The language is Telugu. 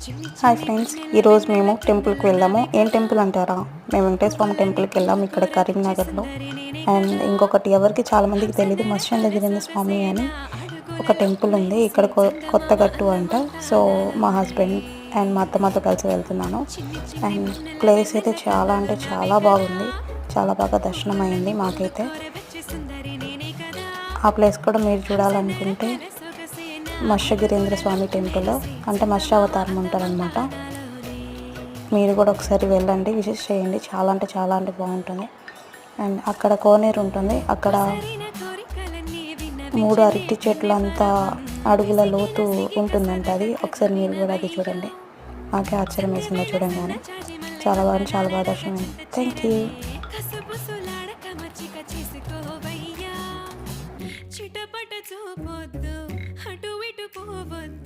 హాయ్ ఫ్రెండ్స్, ఈరోజు మేము టెంపుల్కి వెళ్ళాము. ఏం టెంపుల్ అంటారా? మేము వెంకటేశ్వర స్వామి టెంపుల్కి వెళ్ళాము ఇక్కడ కరీంనగర్లో. అండ్ ఇంకొకటి ఎవరికి చాలామందికి తెలియదు, మత్స్యంద్రగిరి స్వామి అని ఒక టెంపుల్ ఉంది ఇక్కడ, కొత్తగట్టు అంట. సో మా హస్బెండ్ అండ్ మా అత్తమ్మతో కలిసి వెళ్తున్నాను. అండ్ ప్లేస్ అయితే చాలా అంటే చాలా బాగుంది, చాలా బాగా దర్శనం అయింది మాకైతే. ఆ ప్లేస్ కూడా మీరు చూడాలనుకుంటే మత్స్యగిరీంద్ర స్వామి టెంపుల్, అంటే మత్స్యావతారం ఉంటారనమాట. మీరు కూడా ఒకసారి వెళ్ళండి, విజిట్ చేయండి. చాలా అంటే చాలా అంటే బాగుంటుంది. అండ్ అక్కడ కోనేరు ఉంటుంది, అక్కడ 3 అరటి చెట్లు అంతా అడుగుల లోతు ఉంటుందంట. అది ఒకసారి మీరు కూడా అది చూడండి. నాకే ఆశ్చర్యం వేసిందో చూడంగానే. చాలా బాగా దర్శనం అయింది. Thank you. చిటపట చూపొద్దు, అటు ఇటు పోవద్దు.